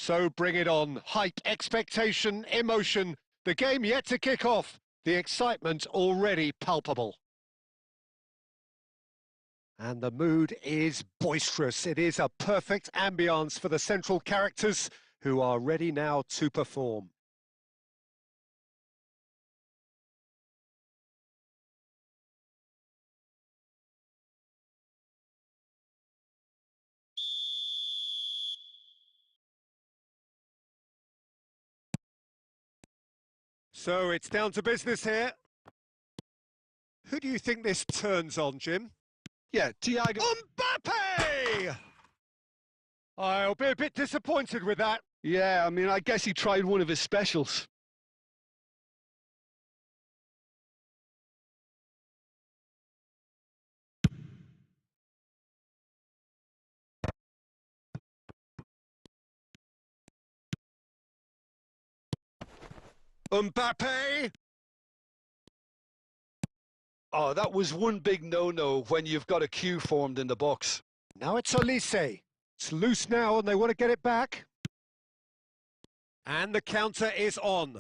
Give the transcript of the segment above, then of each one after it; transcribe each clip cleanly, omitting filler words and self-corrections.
So bring it on. Hype, expectation, emotion. The game yet to kick off. The excitement already palpable. And the mood is boisterous. It is a perfect ambience for the central characters who are ready now to perform. So it's down to business here. Who do you think this turns on, Jim? Yeah, Thiago. Mbappe! I'll be a bit disappointed with that. Yeah, I mean, I guess he tried one of his specials. Mbappe! Oh, that was one big no-no when you've got a queue formed in the box. Now it's Olise. It's loose now and they want to get it back. And the counter is on.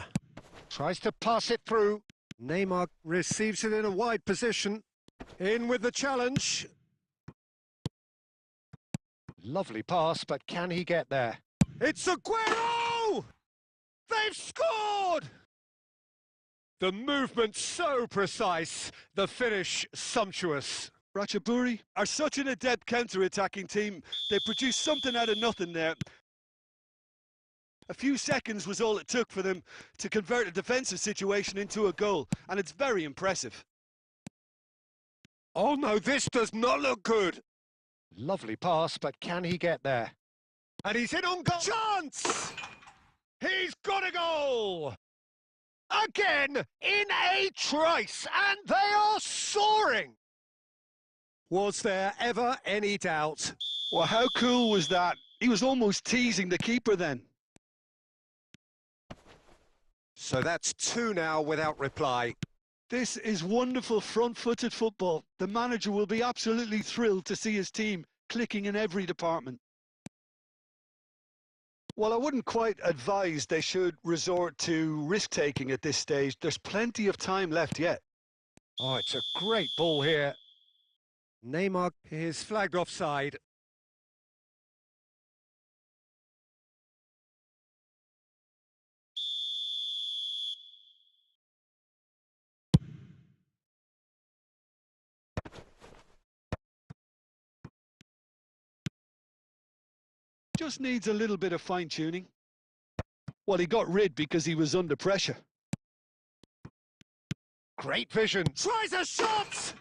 Tries to pass it through. Neymar receives it in a wide position. In with the challenge. Lovely pass, but can he get there? It's Aguero! They've scored! The movement so precise, the finish sumptuous. Ratchaburi are such an adept counter-attacking team. They produced something out of nothing there. A few seconds was all it took for them to convert a defensive situation into a goal, and it's very impressive. Oh no, this does not look good. Lovely pass, but can he get there? And he's in on goal. Chance! He's got a goal! Again, in a trice, and they are soaring! Was there ever any doubt? Well, how cool was that? He was almost teasing the keeper then. So that's 2 now without reply. This is wonderful front-footed football. The manager will be absolutely thrilled to see his team clicking in every department. Well, I wouldn't quite advise they should resort to risk-taking at this stage. There's plenty of time left yet. Oh, it's a great ball here. Neymar is flagged offside. Just needs a little bit of fine-tuning. Well, he got rid because he was under pressure. Great vision. Tries a shot!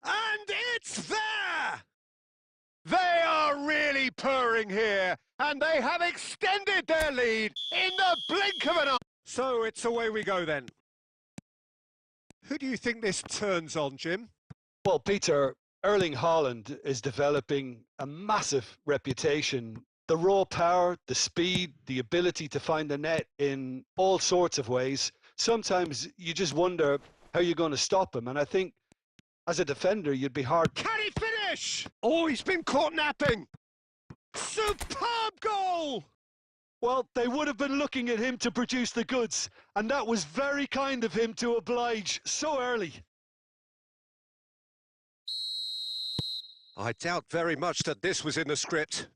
And it's there! They are really purring here, and they have extended their lead in the blink of an eye. So it's away we go then. Who do you think this turns on, Jim? Well, Peter, Erling Haaland is developing a massive reputation. The raw power, the speed, the ability to find the net in all sorts of ways. Sometimes you just wonder how you're going to stop him, and I think as a defender, you'd be hard. Can he finish? Oh, he's been caught napping. Superb goal! Well, they would have been looking at him to produce the goods, and that was very kind of him to oblige so early. I doubt very much that this was in the script.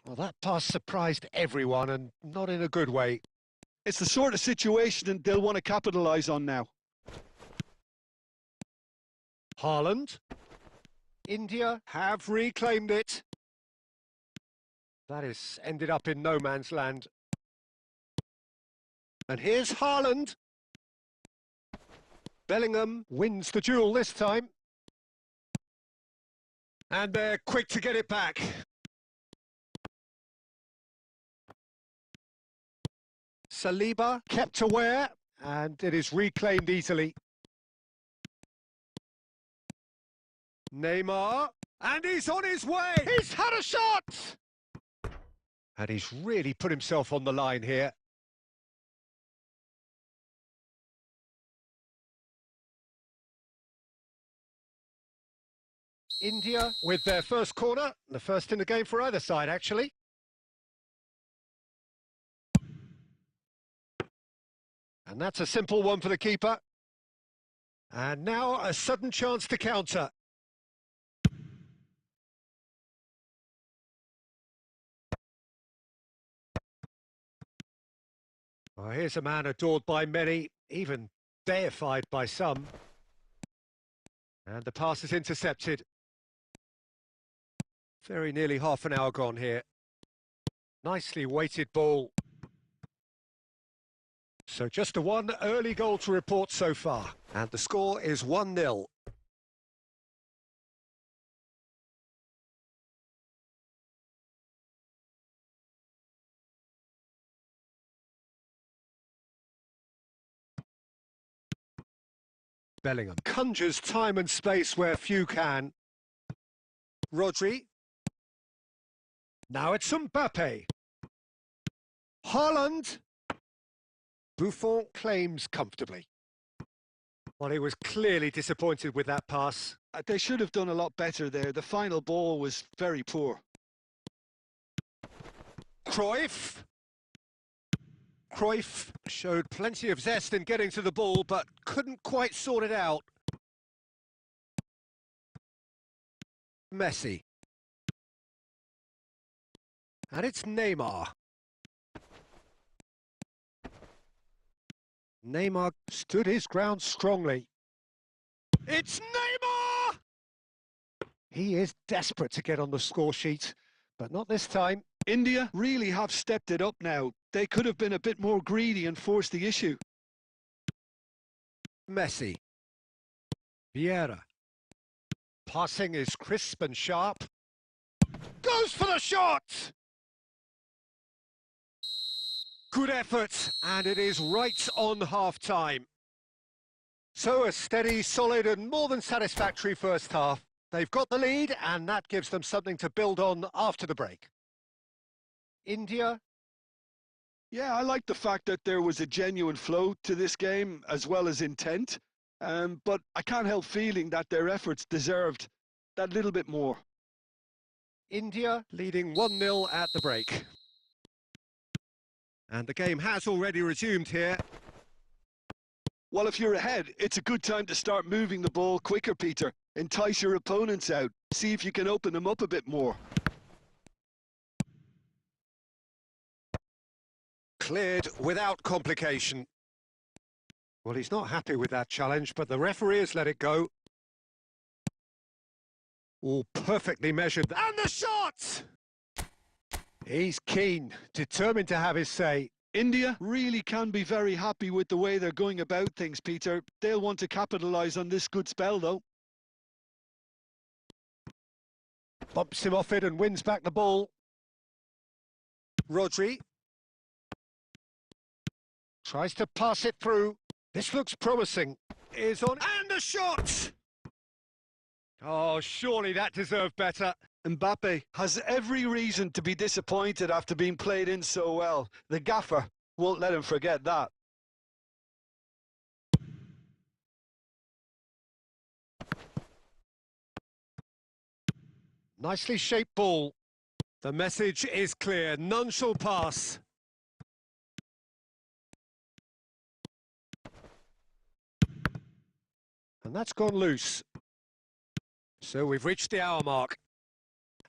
Well, that pass surprised everyone, and not in a good way. It's the sort of situation they'll want to capitalise on now. Haaland. India have reclaimed it. That has ended up in no man's land. And here's Haaland. Bellingham wins the duel this time. And they're quick to get it back. Saliba kept aware, and it is reclaimed easily. Neymar, and he's on his way! He's had a shot! And he's really put himself on the line here. India with their first corner, the first in the game for either side, actually. And that's a simple one for the keeper. And now a sudden chance to counter. Well, here's a man adored by many, even deified by some. And the pass is intercepted. Very nearly half an hour gone here. Nicely weighted ball. So just the one early goal to report so far. And the score is 1-0. Bellingham conjures time and space where few can. Rodri. Now it's Mbappe. Haaland. Buffon claims comfortably. Well, he was clearly disappointed with that pass. They should have done a lot better there. The final ball was very poor. Cruyff. Cruyff showed plenty of zest in getting to the ball, but couldn't quite sort it out. Messi. And it's Neymar. Neymar stood his ground strongly. It's Neymar! He is desperate to get on the score sheet, but not this time. India really have stepped it up now. They could have been a bit more greedy and forced the issue. Messi. Vieira. Passing is crisp and sharp. Goes for the shot! Good effort, and it is right on half-time. So a steady, solid and more than satisfactory first half. They've got the lead, and that gives them something to build on after the break. India. Yeah, I like the fact that there was a genuine flow to this game as well as intent. But I can't help feeling that their efforts deserved that little bit more. India leading 1-0 at the break. And the game has already resumed here. Well, if you're ahead, it's a good time to start moving the ball quicker, Peter. Entice your opponents out. See if you can open them up a bit more. Cleared without complication. Well, he's not happy with that challenge, but the referee has let it go. All perfectly measured. And the shot! He's keen, determined to have his say. India really can be very happy with the way they're going about things, Peter. They'll want to capitalise on this good spell, though. Bumps him off it and wins back the ball. Rodri. Tries to pass it through. This looks promising. Is on. And a shot! Oh, surely that deserved better. Mbappe has every reason to be disappointed after being played in so well. The gaffer won't let him forget that. Nicely shaped ball. The message is clear. None shall pass. And that's gone loose. So we've reached the hour mark.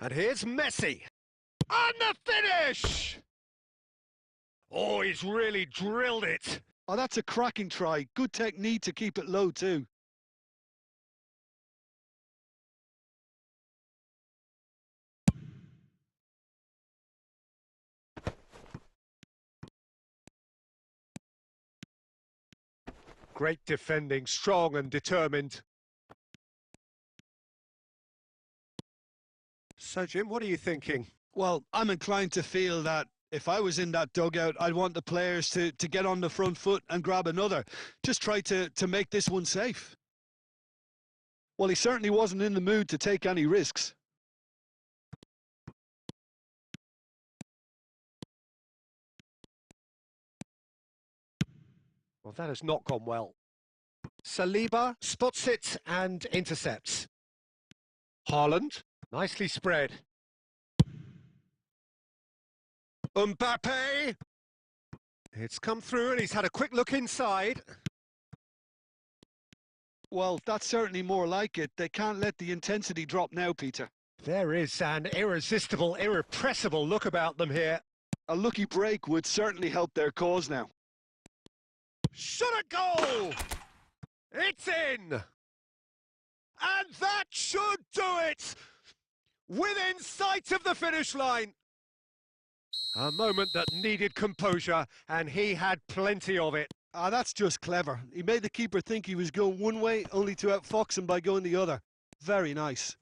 And here's Messi. And the finish! Oh, he's really drilled it. Oh, that's a cracking try. Good technique to keep it low too. Great defending, strong and determined. So, Jim, what are you thinking? Well, I'm inclined to feel that if I was in that dugout, I'd want the players to get on the front foot and grab another. Just try to make this one safe. Well, he certainly wasn't in the mood to take any risks. Well, that has not gone well. Saliba spots it and intercepts. Haaland, nicely spread. Mbappe. It's come through and he's had a quick look inside. Well, that's certainly more like it. They can't let the intensity drop now, Peter. There is an irresistible, irrepressible look about them here. A lucky break would certainly help their cause now. Shot a goal! It's in! And that should do it! Within sight of the finish line. A moment that needed composure, and he had plenty of it. That's just clever. He made the keeper think he was going one way, only to outfox him by going the other. Very nice.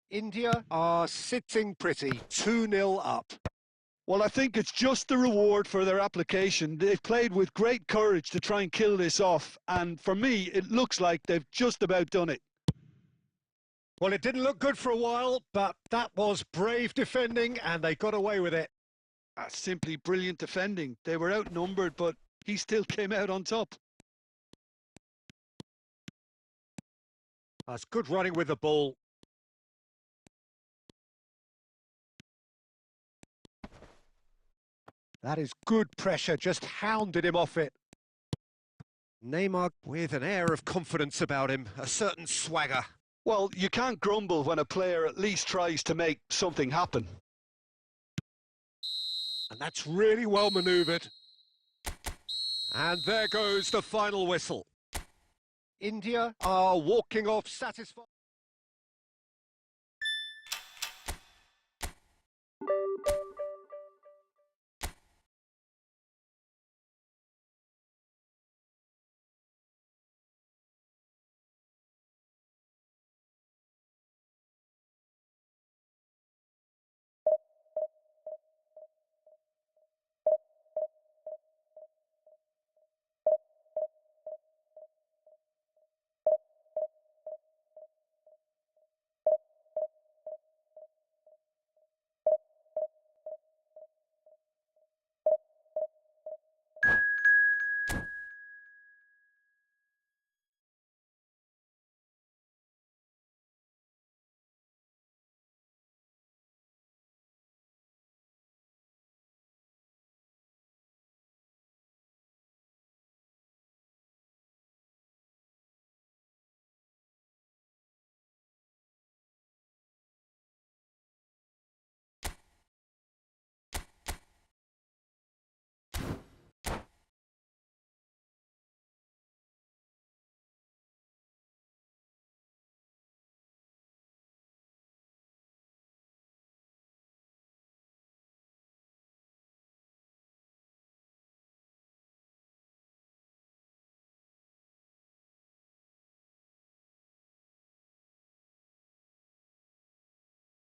India are sitting pretty, 2-0 up. Well, I think it's just the reward for their application. They've played with great courage to try and kill this off, and for me, it looks like they've just about done it. Well, it didn't look good for a while, but that was brave defending, and they got away with it. Simply brilliant defending. They were outnumbered, but he still came out on top. That's good running with the ball. That is good pressure, just hounded him off it. Neymar with an air of confidence about him, a certain swagger. Well, you can't grumble when a player at least tries to make something happen. And that's really well manoeuvred. And there goes the final whistle. India are walking off satisfied.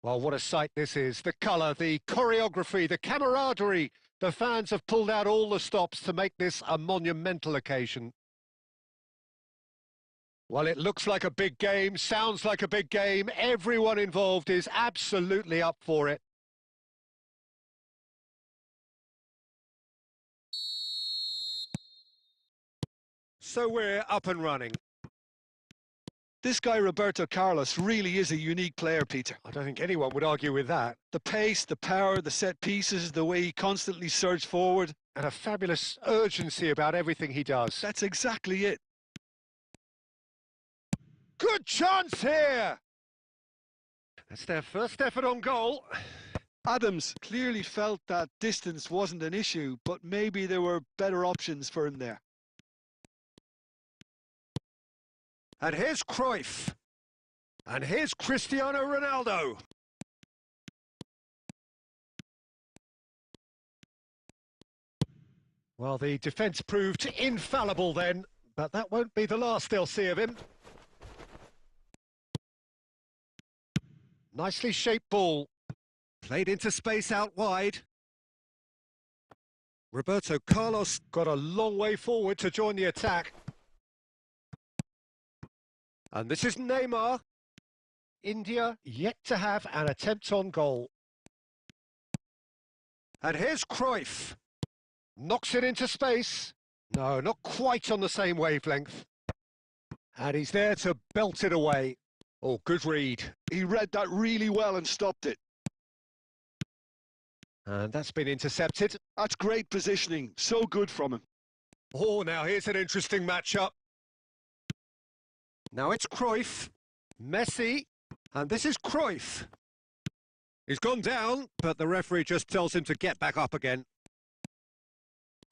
Well, what a sight this is. The colour, the choreography, the camaraderie. The fans have pulled out all the stops to make this a monumental occasion. Well, it looks like a big game, sounds like a big game. Everyone involved is absolutely up for it. So we're up and running. This guy, Roberto Carlos, really is a unique player, Peter. I don't think anyone would argue with that. The pace, the power, the set pieces, the way he constantly surged forward. And a fabulous urgency about everything he does. That's exactly it. Good chance here! That's their first effort on goal. Adams clearly felt that distance wasn't an issue, but maybe there were better options for him there. And here's Cruyff. And here's Cristiano Ronaldo. Well, the defence proved infallible then, but that won't be the last they'll see of him. Nicely shaped ball. Played into space out wide. Roberto Carlos got a long way forward to join the attack. And this is Neymar. India yet to have an attempt on goal. And here's Cruyff. Knocks it into space. No, not quite on the same wavelength. And he's there to belt it away. Oh, good read. He read that really well and stopped it. And that's been intercepted. That's great positioning. So good from him. Oh, now here's an interesting matchup. Now it's Cruyff, Messi, and this is Cruyff. He's gone down, but the referee just tells him to get back up again.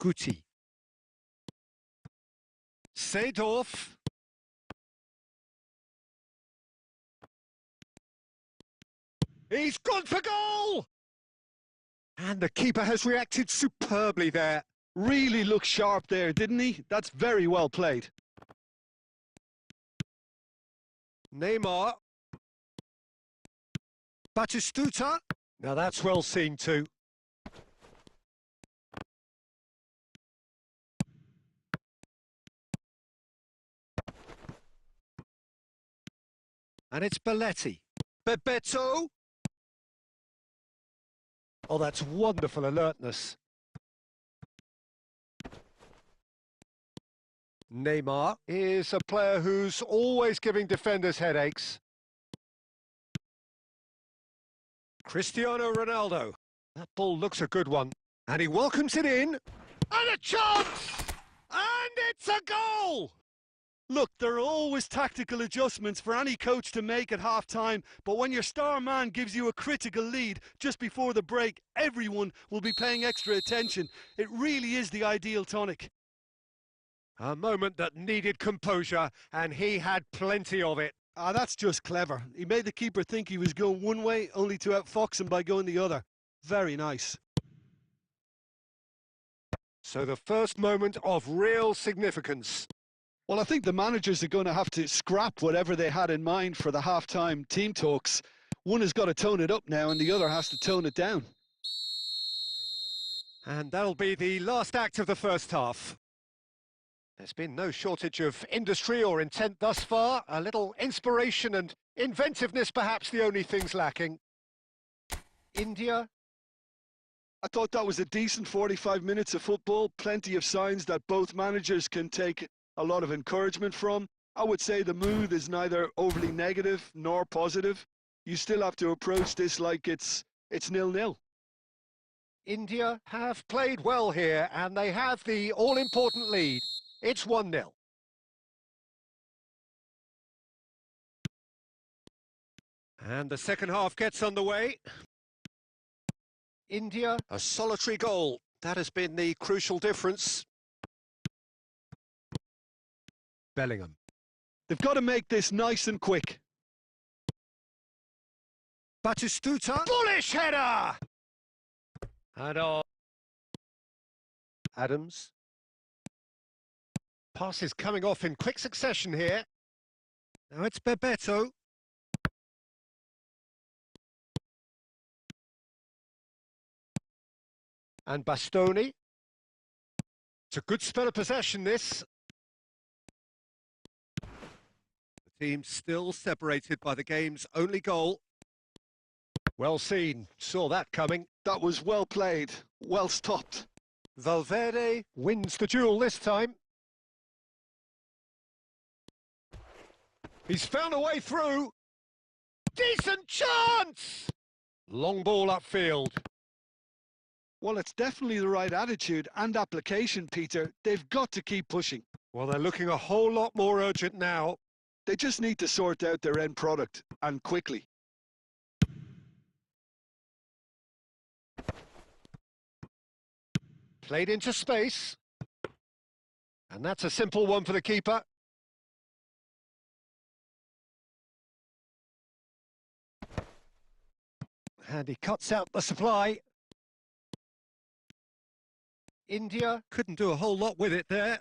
Guti. Seedorf. He's gone for goal! And the keeper has reacted superbly there. Really looked sharp there, didn't he? That's very well played. Neymar. Batistuta. Now that's well seen too. And it's Belletti. Bebeto. Oh, that's wonderful alertness. Neymar is a player who's always giving defenders headaches. Cristiano Ronaldo. That ball looks a good one. And he welcomes it in. And a chance! And it's a goal! Look, there are always tactical adjustments for any coach to make at half-time, but when your star man gives you a critical lead just before the break, everyone will be paying extra attention. It really is the ideal tonic. A moment that needed composure, and he had plenty of it. That's just clever. He made the keeper think he was going one way, only to outfox him by going the other. Very nice. So the first moment of real significance. Well, I think the managers are going to have to scrap whatever they had in mind for the half-time team talks. One has got to tone it up now, and the other has to tone it down. And that'll be the last act of the first half. There's been no shortage of industry or intent thus far. A little inspiration and inventiveness, perhaps the only things lacking. India. I thought that was a decent 45 minutes of football. Plenty of signs that both managers can take a lot of encouragement from. I would say the mood is neither overly negative nor positive. You still have to approach this like it's 0-0. India have played well here, and they have the all-important lead. It's 1-0. And the second half gets underway. India, a solitary goal. That has been the crucial difference. Bellingham. They've got to make this nice and quick. Batistuta. Bullish header! And Adams. Passes coming off in quick succession here. Now it's Bebeto. And Bastoni. It's a good spell of possession, this. The team still separated by the game's only goal. Well seen. Saw that coming. That was well played. Well stopped. Valverde wins the duel this time. He's found a way through. Decent chance! Long ball upfield. Well, it's definitely the right attitude and application, Peter. They've got to keep pushing. Well, they're looking a whole lot more urgent now. They just need to sort out their end product, and quickly. Played into space. And that's a simple one for the keeper. And he cuts out the supply. India couldn't do a whole lot with it there.